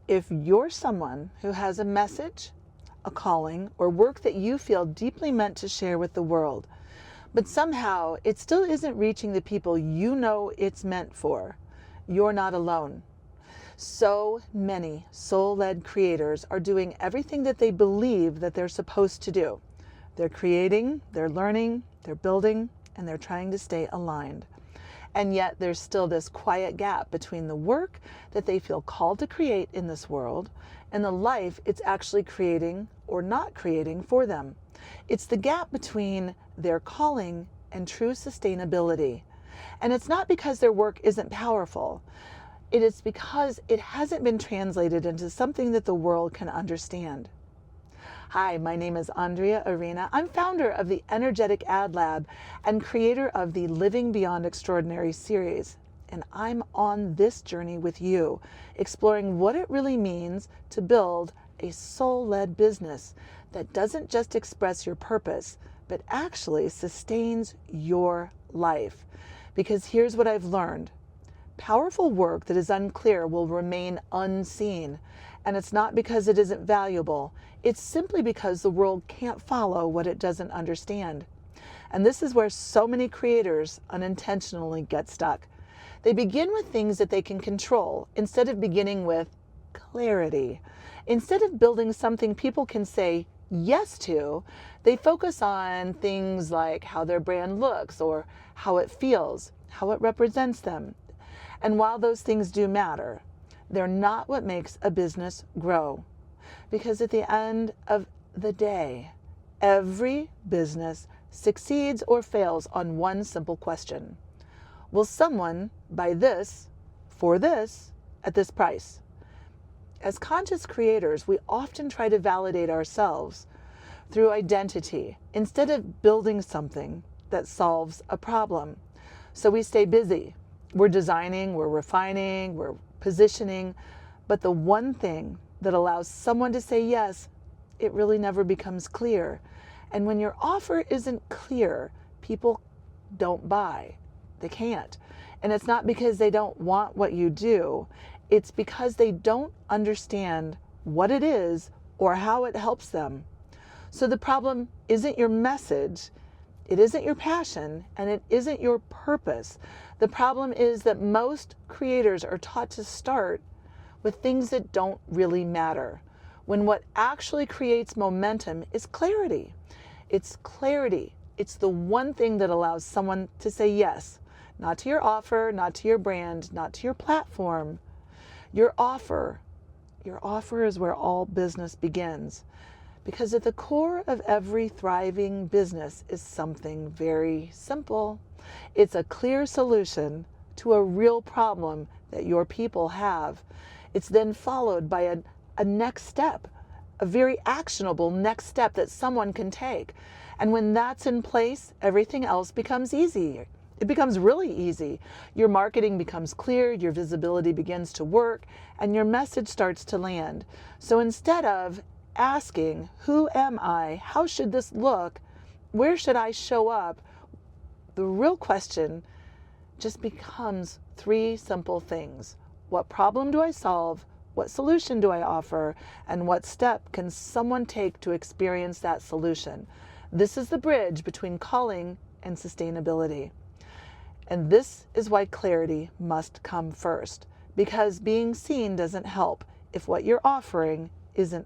If you're someone who has a message, a calling, or work that you feel deeply meant to share with the world, but somehow it still isn't reaching the people you know it's meant for, you're not alone. So many soul-led creators are doing everything that they believe that they're supposed to do. They're creating, they're learning, they're building, and they're trying to stay aligned. And yet there's still this quiet gap between the work that they feel called to create in this world and the life it's actually creating or not creating for them. It's the gap between their calling and true sustainability. And it's not because their work isn't powerful. It is because it hasn't been translated into something that the world can understand. Hi, my name is Andrea Arena. I'm founder of the Energetic Ad Lab and creator of the Living Beyond Extraordinary series. And I'm on this journey with you, exploring what it really means to build a soul-led business that doesn't just express your purpose, but actually sustains your life. Because here's what I've learned. Powerful work that is unclear will remain unseen. And it's not because it isn't valuable. It's simply because the world can't follow what it doesn't understand. And this is where so many creators unintentionally get stuck. They begin with things that they can control instead of beginning with clarity. Instead of building something people can say yes to, they focus on things like how their brand looks or how it feels, how it represents them. And while those things do matter, they're not what makes a business grow. Because at the end of the day, every business succeeds or fails on one simple question. Will someone buy this for this at this price? As conscious creators, we often try to validate ourselves through identity instead of building something that solves a problem. So we stay busy. We're designing, we're refining, we're positioning, but the one thing that allows someone to say yes, it really never becomes clear. And when your offer isn't clear, people don't buy. They can't. And it's not because they don't want what you do. It's because they don't understand what it is or how it helps them. So the problem isn't your message, it isn't your passion, and it isn't your purpose. The problem is that most creators are taught to start with things that don't really matter, when what actually creates momentum is clarity. It's clarity. It's the one thing that allows someone to say yes, not to your offer, not to your brand, not to your platform. Your offer is where all business begins. Because at the core of every thriving business is something very simple. It's a clear solution to a real problem that your people have. It's then followed by a next step, a very actionable next step that someone can take. And when that's in place, everything else becomes easy. It becomes really easy. Your marketing becomes clear, your visibility begins to work, and your message starts to land. So instead of asking, who am I? How should this look? Where should I show up? The real question just becomes three simple things. What problem do I solve? What solution do I offer? And what step can someone take to experience that solution? This is the bridge between calling and sustainability. And this is why clarity must come first, because being seen doesn't help if what you're offering isn't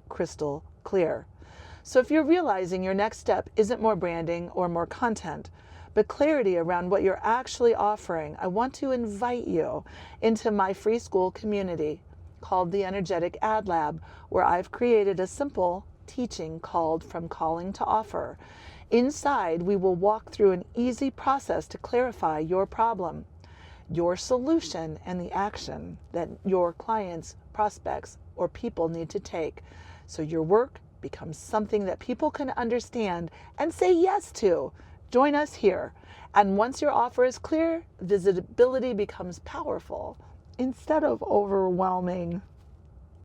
crystal clear. So if you're realizing your next step isn't more branding or more content, but clarity around what you're actually offering, I want to invite you into my free school community called the Energetic Ad Lab, where I've created a simple teaching called From Calling to Offer. Inside, we will walk through an easy process to clarify your problem, your solution, and the action that your clients, prospects, or people need to take, so your work becomes something that people can understand and say yes to. Join us here. And once your offer is clear, visibility becomes powerful instead of overwhelming.